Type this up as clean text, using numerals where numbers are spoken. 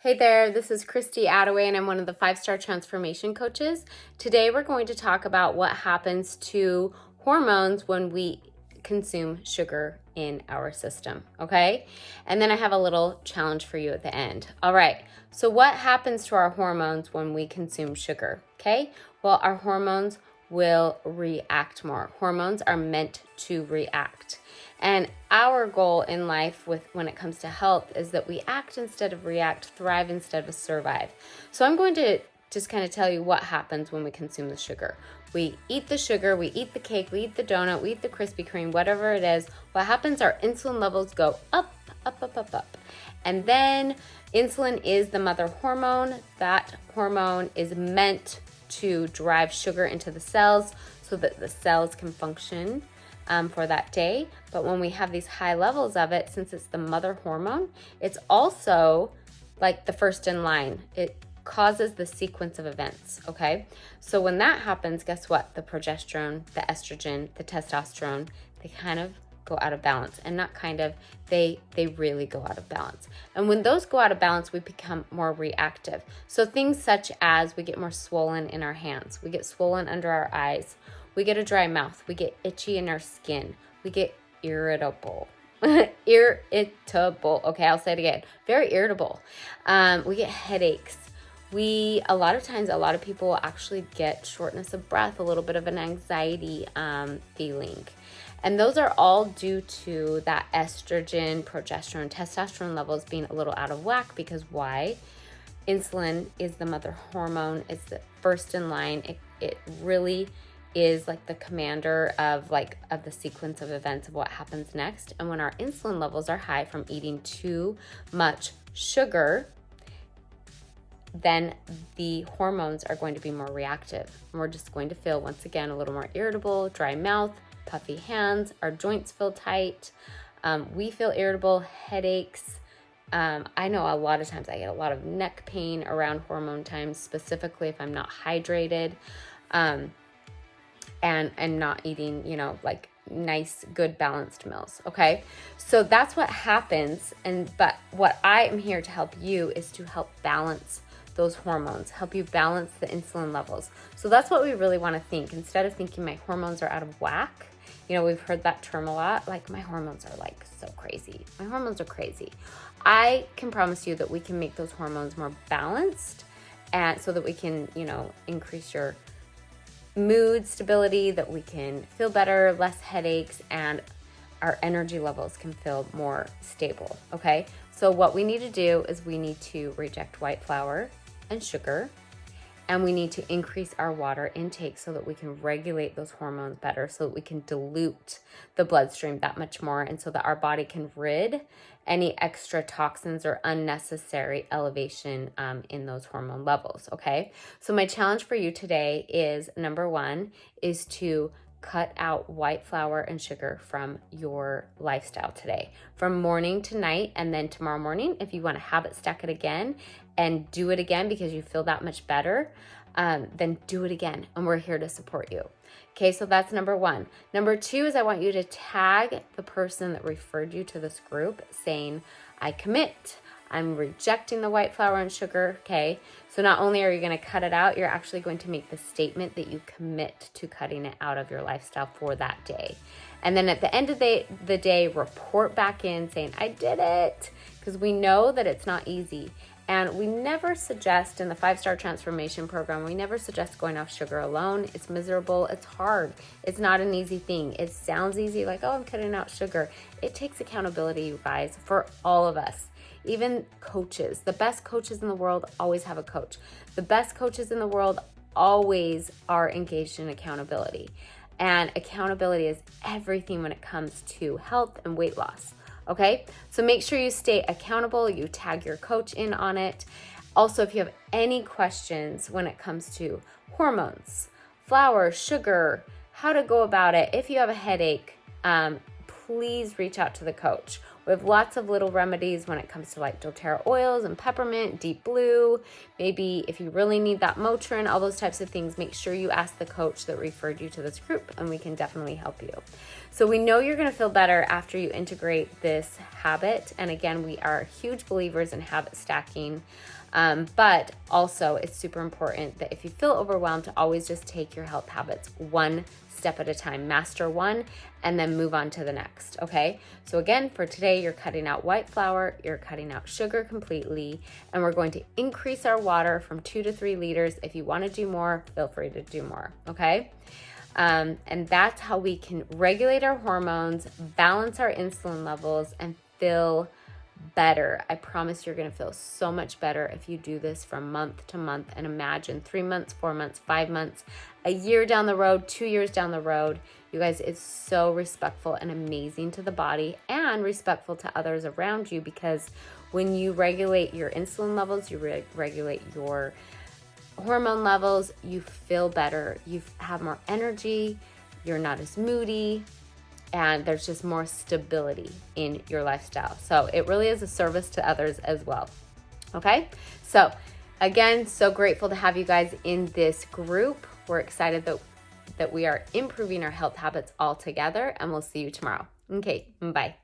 Hey there, this is Christy Attaway and I'm one of the 5-Star Transformation Coaches. Today we're going to talk about what happens to hormones when we consume sugar in our system, okay? And then I have a little challenge for you at the end. All right, so what happens to our hormones when we consume sugar, okay? Well, our hormones will react more. Hormones are meant to react. And our goal in life when it comes to health is that we act instead of react, thrive instead of survive. So I'm going to just kind of tell you what happens when we consume the sugar. We eat the sugar, we eat the cake, we eat the donut, we eat the Krispy Kreme, whatever it is. What happens, our insulin levels go up, up, up, up, up. And then insulin is the mother hormone. That hormone is meant to drive sugar into the cells so that the cells can function for that day. But when we have these high levels of it, since it's the mother hormone, it's also like the first in line. It causes the sequence of events, okay? So when that happens, guess what? The progesterone, the estrogen, the testosterone, they kind of go out of balance. And not kind of, they really go out of balance. And when those go out of balance, we become more reactive. So things such as we get more swollen in our hands, we get swollen under our eyes, we get a dry mouth, we get itchy in our skin, we get irritable. Irritable. Okay, I'll say it again. Very irritable. We get headaches. A lot of people will actually get shortness of breath, a little bit of an anxiety feeling. And those are all due to that estrogen, progesterone, testosterone levels being a little out of whack. Because why? Insulin is the mother hormone. It's the first in line. It really is like the commander of the sequence of events of what happens next. And when our insulin levels are high from eating too much sugar, then the hormones are going to be more reactive. And we're just going to feel, once again, a little more irritable, dry mouth, puffy hands, our joints feel tight. We feel irritable, headaches. I know a lot of times I get a lot of neck pain around hormone times, specifically if I'm not hydrated. And not eating, like nice, good, balanced meals, okay? So that's what happens, but what I am here to help you is to help balance those hormones, help you balance the insulin levels. So that's what we really want to think. Instead of thinking my hormones are out of whack, we've heard that term a lot, like my hormones are like so crazy. My hormones are crazy. I can promise you that we can make those hormones more balanced, and so that we can, increase your mood stability, that we can feel better, less headaches, and our energy levels can feel more stable, okay? So what we need to do is we need to reject white flour and sugar, and we need to increase our water intake so that we can regulate those hormones better, so that we can dilute the bloodstream that much more, and so that our body can rid any extra toxins or unnecessary elevation in those hormone levels, okay? So my challenge for you today is, number one, is to cut out white flour and sugar from your lifestyle today, from morning to night. And then tomorrow morning, if you want to habit stack it again and do it again because you feel that much better, then do it again. And we're here to support you. Okay, so that's number one. Number two is I want you to tag the person that referred you to this group saying, I commit. I'm rejecting the white flour and sugar, okay? So not only are you going to cut it out, you're actually going to make the statement that you commit to cutting it out of your lifestyle for that day. And then at the end of the day, report back in saying, I did it, because we know that it's not easy. And we never suggest, in the 5-Star Transformation Program, we never suggest going off sugar alone. It's miserable. It's hard. It's not an easy thing. It sounds easy, like, oh, I'm cutting out sugar. It takes accountability, you guys, for all of us. Even coaches, the best coaches in the world always have a coach. The best coaches in the world always are engaged in accountability. And accountability is everything when it comes to health and weight loss. Okay, so make sure you stay accountable. You tag your coach in on it. Also, if you have any questions when it comes to hormones, flour, sugar, how to go about it, if you have a headache, please reach out to the coach. We have lots of little remedies when it comes to like doTERRA oils and peppermint, deep blue. Maybe if you really need that Motrin, all those types of things, make sure you ask the coach that referred you to this group and we can definitely help you. So we know you're going to feel better after you integrate this habit. And again, we are huge believers in habit stacking. But also it's super important that if you feel overwhelmed, to always just take your health habits one step at a time, master one, and then move on to the next. Okay. So again, for today, you're cutting out white flour, you're cutting out sugar completely, and we're going to increase our water from 2 to 3 liters. If you want to do more, feel free to do more. Okay. And that's how we can regulate our hormones, balance our insulin levels, and feel better. I promise you're going to feel so much better if you do this from month to month. And imagine 3 months, 4 months, 5 months, a year down the road, 2 years down the road. You guys, it's so respectful and amazing to the body and respectful to others around you, because when you regulate your insulin levels, you regulate your hormone levels, you feel better, you have more energy, you're not as moody, and there's just more stability in your lifestyle. So it really is a service to others as well. Okay, so again, so grateful to have you guys in this group. We're excited that we are improving our health habits all together, and we'll see you tomorrow. Okay, bye.